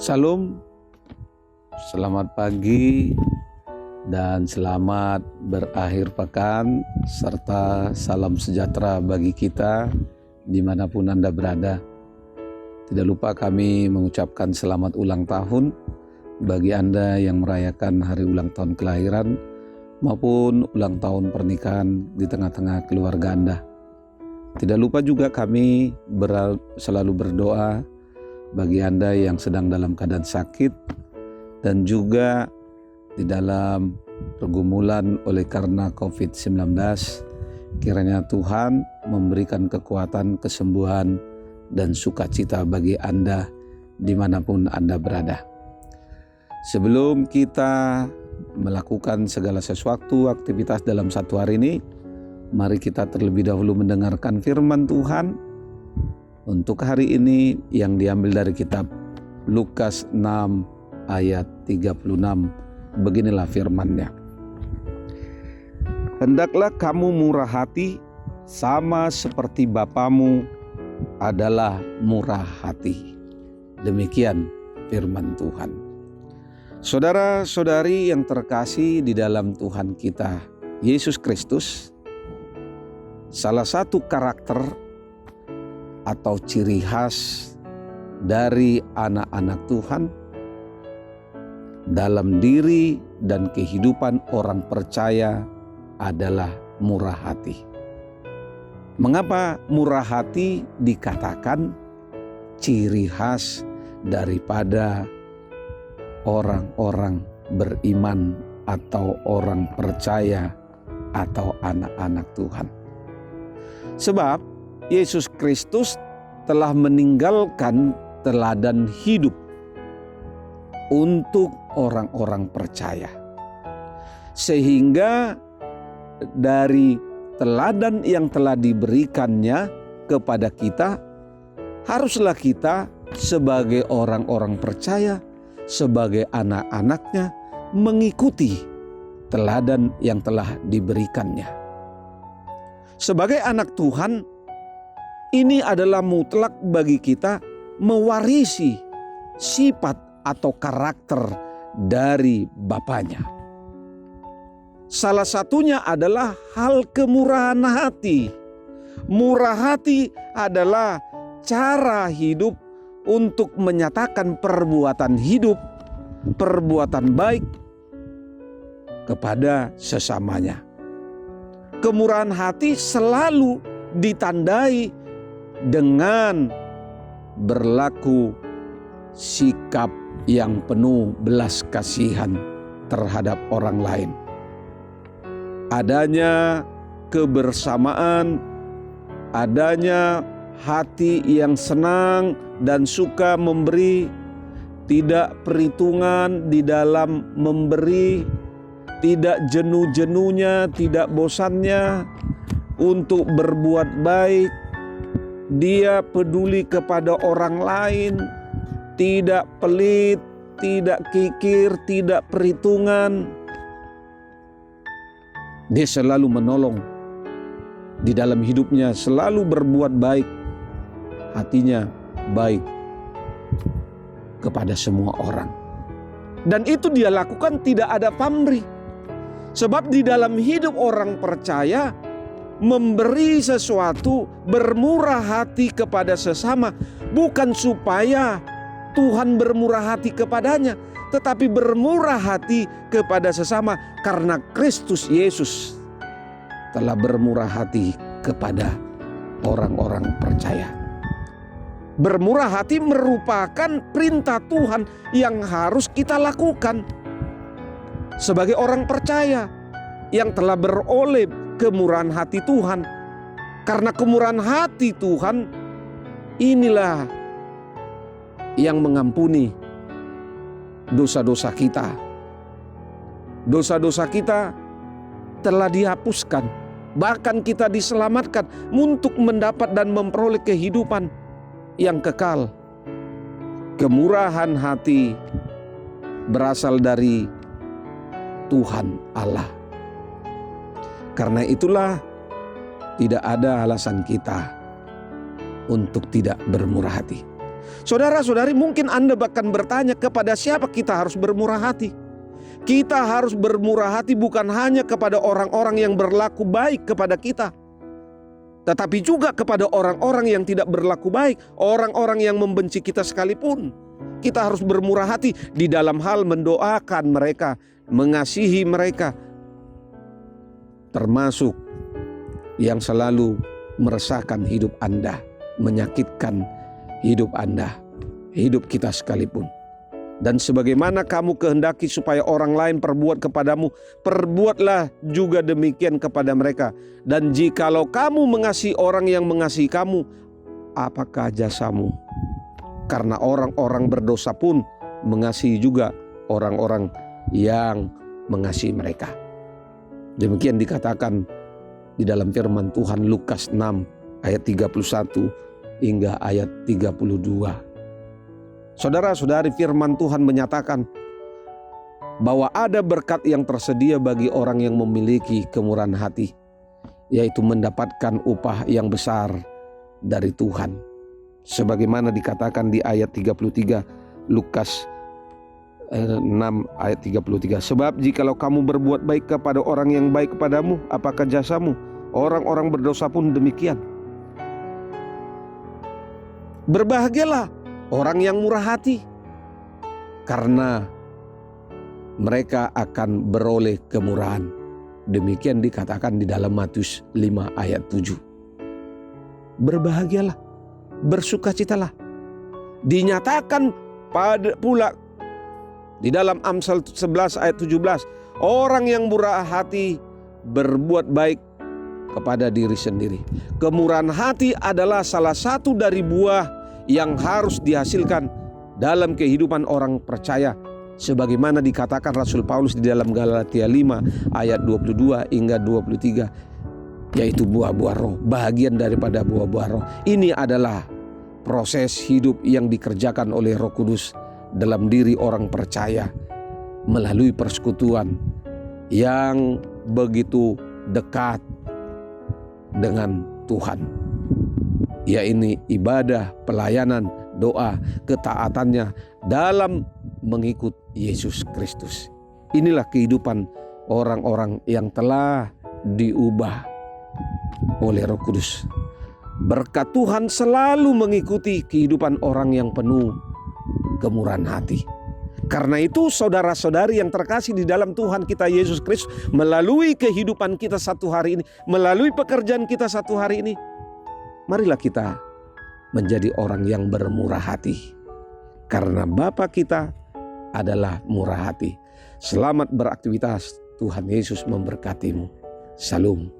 Salam, selamat pagi dan selamat berakhir pekan serta salam sejahtera bagi kita dimanapun Anda berada. Tidak lupa kami mengucapkan selamat ulang tahun bagi Anda yang merayakan hari ulang tahun kelahiran maupun ulang tahun pernikahan di tengah-tengah keluarga Anda. Tidak lupa juga kami selalu berdoa bagi Anda yang sedang dalam keadaan sakit dan juga di dalam pergumulan oleh karena COVID-19, kiranya Tuhan memberikan kekuatan, kesembuhan, dan sukacita bagi Anda dimanapun Anda berada. Sebelum kita melakukan segala sesuatu aktivitas dalam satu hari ini, mari kita terlebih dahulu mendengarkan firman Tuhan untuk hari ini yang diambil dari kitab Lukas 6 ayat 36. Beginilah firman-Nya. Hendaklah kamu murah hati sama seperti Bapamu adalah murah hati. Demikian firman Tuhan. Saudara-saudari yang terkasih di dalam Tuhan kita Yesus Kristus, salah satu karakter atau ciri khas dari anak-anak Tuhan dalam diri dan kehidupan orang percaya adalah murah hati. Mengapa murah hati dikatakan ciri khas daripada orang-orang beriman atau orang percaya atau anak-anak Tuhan? Sebab Yesus Kristus telah meninggalkan teladan hidup untuk orang-orang percaya. Sehingga dari teladan yang telah diberikannya kepada kita, haruslah kita sebagai orang-orang percaya, sebagai anak-anaknya, mengikuti teladan yang telah diberikannya. Sebagai anak Tuhan, ini adalah mutlak bagi kita mewarisi sifat atau karakter dari Bapanya. Salah satunya adalah hal kemurahan hati. Murah hati adalah cara hidup untuk menyatakan perbuatan hidup, perbuatan baik kepada sesamanya. Kemurahan hati selalu ditandai dengan berlaku sikap yang penuh belas kasihan terhadap orang lain. Adanya kebersamaan, adanya hati yang senang dan suka memberi, tidak perhitungan di dalam memberi, tidak jenuh-jenuhnya, tidak bosannya untuk berbuat baik. Dia peduli kepada orang lain, tidak pelit, tidak kikir, tidak perhitungan. Dia selalu menolong di dalam hidupnya, selalu berbuat baik. Hatinya baik kepada semua orang. Dan itu dia lakukan tidak ada pamrih. Sebab di dalam hidup orang percaya, memberi sesuatu, bermurah hati kepada sesama, bukan supaya Tuhan bermurah hati kepadanya, tetapi bermurah hati kepada sesama karena Kristus Yesus telah bermurah hati kepada orang-orang percaya. Bermurah hati merupakan perintah Tuhan yang harus kita lakukan sebagai orang percaya yang telah beroleh kemurahan hati Tuhan. Karena kemurahan hati Tuhan inilah yang mengampuni dosa-dosa kita. Dosa-dosa kita telah dihapuskan, bahkan kita diselamatkan untuk mendapat dan memperoleh kehidupan yang kekal. Kemurahan hati berasal dari Tuhan Allah. Karena itulah tidak ada alasan kita untuk tidak bermurah hati. Saudara-saudari, mungkin Anda bahkan bertanya, kepada siapa kita harus bermurah hati? Kita harus bermurah hati bukan hanya kepada orang-orang yang berlaku baik kepada kita, tetapi juga kepada orang-orang yang tidak berlaku baik, orang-orang yang membenci kita sekalipun. Kita harus bermurah hati di dalam hal mendoakan mereka, mengasihi mereka, termasuk yang selalu meresahkan hidup Anda, menyakitkan hidup Anda, hidup kita sekalipun. Dan sebagaimana kamu kehendaki supaya orang lain perbuat kepadamu, perbuatlah juga demikian kepada mereka. Dan jikalau kamu mengasihi orang yang mengasihi kamu, apakah jasamu? Karena orang-orang berdosa pun mengasihi juga orang-orang yang mengasihi mereka. Demikian dikatakan di dalam firman Tuhan Lukas 6 ayat 31 hingga ayat 32. Saudara-saudari, firman Tuhan menyatakan bahwa ada berkat yang tersedia bagi orang yang memiliki kemurahan hati, yaitu mendapatkan upah yang besar dari Tuhan. Sebagaimana dikatakan di ayat 33 Lukas 6 ayat 33. Sebab jikalau kamu berbuat baik kepada orang yang baik kepadamu, apakah jasamu? Orang-orang berdosa pun demikian. Berbahagialah orang yang murah hati, karena mereka akan beroleh kemurahan. Demikian dikatakan di dalam Matius 5 ayat 7. Berbahagialah, bersukacitalah. Dinyatakan pula di dalam Amsal 11 ayat 17, orang yang murah hati berbuat baik kepada diri sendiri. Kemurahan hati adalah salah satu dari buah yang harus dihasilkan dalam kehidupan orang percaya, sebagaimana dikatakan Rasul Paulus di dalam Galatia 5 ayat 22 hingga 23, yaitu buah-buah roh, bahagian daripada buah-buah roh. Ini adalah proses hidup yang dikerjakan oleh Roh Kudus dalam diri orang percaya melalui persekutuan yang begitu dekat dengan Tuhan. Ya, ini ibadah, pelayanan, doa, ketaatannya dalam mengikut Yesus Kristus. Inilah kehidupan orang-orang yang telah diubah oleh Roh Kudus. Berkat Tuhan selalu mengikuti kehidupan orang yang penuh kemurahan hati. Karena itu saudara-saudari yang terkasih di dalam Tuhan kita Yesus Kristus, melalui kehidupan kita satu hari ini, melalui pekerjaan kita satu hari ini, marilah kita menjadi orang yang bermurah hati. Karena Bapa kita adalah murah hati. Selamat beraktivitas. Tuhan Yesus memberkatimu. Shalom.